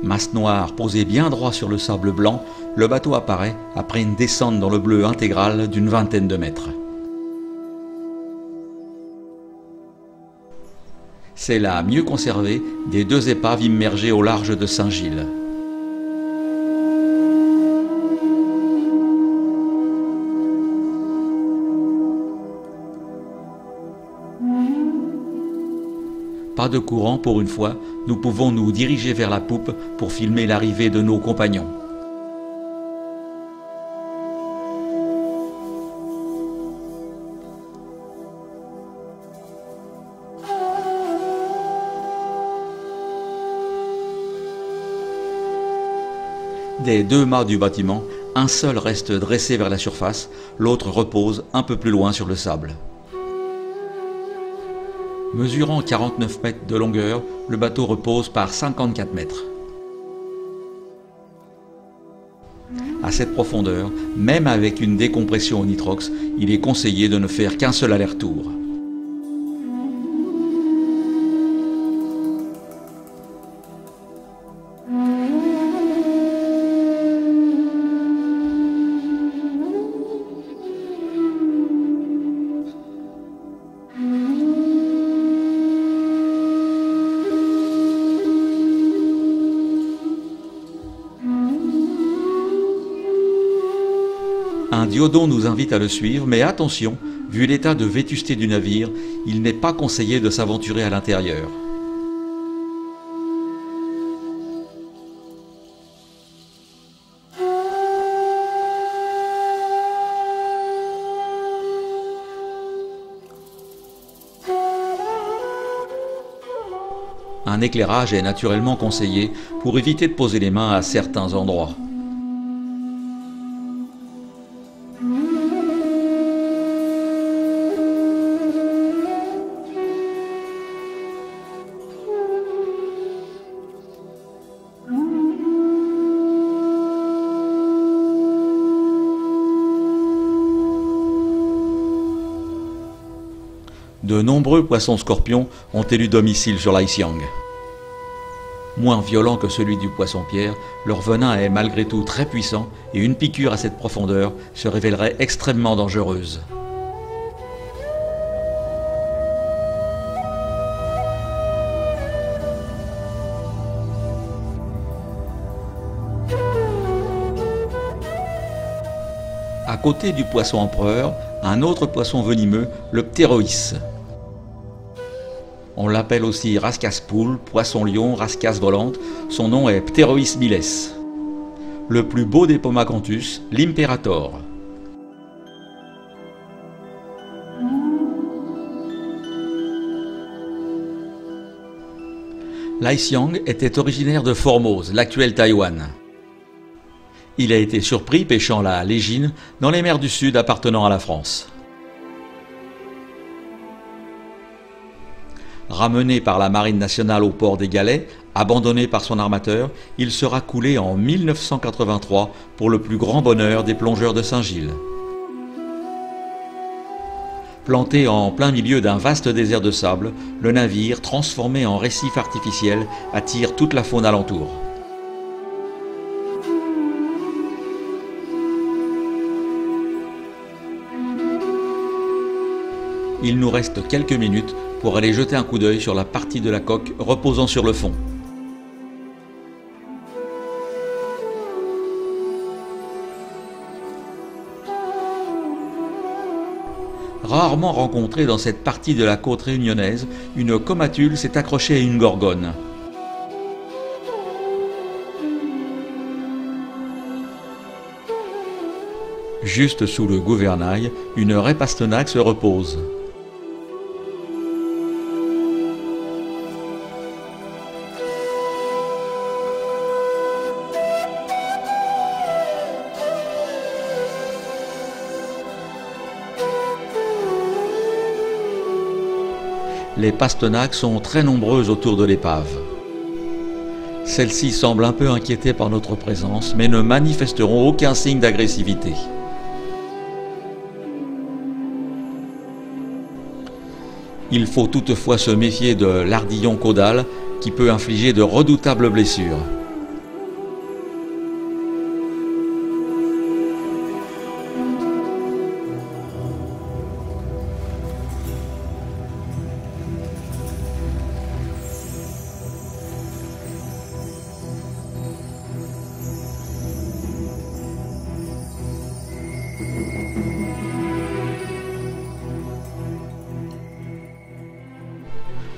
Masse noire posée bien droit sur le sable blanc, le bateau apparaît après une descente dans le bleu intégral d'une vingtaine de mètres. C'est la mieux conservée des deux épaves immergées au large de Saint-Gilles. Pas de courant pour une fois, nous pouvons nous diriger vers la poupe pour filmer l'arrivée de nos compagnons. Des deux mâts du bâtiment, un seul reste dressé vers la surface, l'autre repose un peu plus loin sur le sable. Mesurant 49 mètres de longueur, le bateau repose par 54 mètres. À cette profondeur, même avec une décompression au nitrox, il est conseillé de ne faire qu'un seul aller-retour. Un diodon nous invite à le suivre, mais attention, vu l'état de vétusté du navire, il n'est pas conseillé de s'aventurer à l'intérieur. Un éclairage est naturellement conseillé pour éviter de poser les mains à certains endroits. De nombreux poissons scorpions ont élu domicile sur l'Haïsiang. Moins violent que celui du poisson-pierre, leur venin est malgré tout très puissant et une piqûre à cette profondeur se révélerait extrêmement dangereuse. À côté du poisson empereur, un autre poisson venimeux, le ptéroïs. On l'appelle aussi rascasse-poule, poisson-lion, rascasse volante. Son nom est Pterois miles. Le plus beau des Pomacanthus, l'imperator. L'Haïsiang était originaire de Formose, l'actuel Taïwan. Il a été surpris pêchant la légine dans les mers du Sud appartenant à la France. Ramené par la Marine nationale au port des Galets, abandonné par son armateur, il sera coulé en 1983 pour le plus grand bonheur des plongeurs de Saint-Gilles. Planté en plein milieu d'un vaste désert de sable, le navire, transformé en récif artificiel, attire toute la faune alentour. Il nous reste quelques minutes pour aller jeter un coup d'œil sur la partie de la coque reposant sur le fond. Rarement rencontrée dans cette partie de la côte réunionnaise, une comatule s'est accrochée à une gorgone. Juste sous le gouvernail, une raie pastenaque se repose. Les pastenaques sont très nombreuses autour de l'épave. Celles-ci semblent un peu inquiétées par notre présence, mais ne manifesteront aucun signe d'agressivité. Il faut toutefois se méfier de l'ardillon caudal qui peut infliger de redoutables blessures.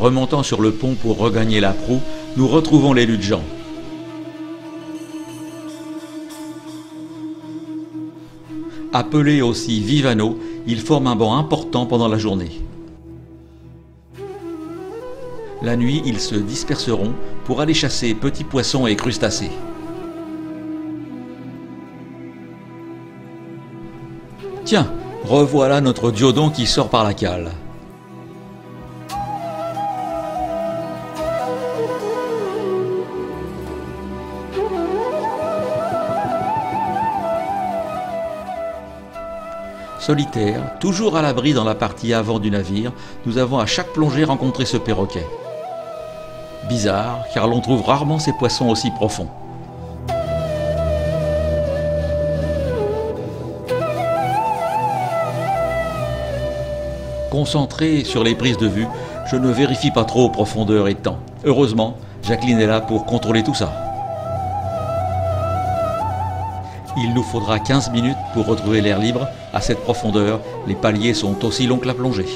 Remontant sur le pont pour regagner la proue, nous retrouvons l'élu de Jean. Appelés aussi vivaneaux, ils forment un banc important pendant la journée. La nuit, ils se disperseront pour aller chasser petits poissons et crustacés. Tiens, revoilà notre Diodon qui sort par la cale. Solitaire, toujours à l'abri dans la partie avant du navire, nous avons à chaque plongée rencontré ce perroquet. Bizarre, car l'on trouve rarement ces poissons aussi profonds. Concentré sur les prises de vue, je ne vérifie pas trop profondeur et temps. Heureusement, Jacqueline est là pour contrôler tout ça. Il nous faudra 15 minutes pour retrouver l'air libre. À cette profondeur, les paliers sont aussi longs que la plongée.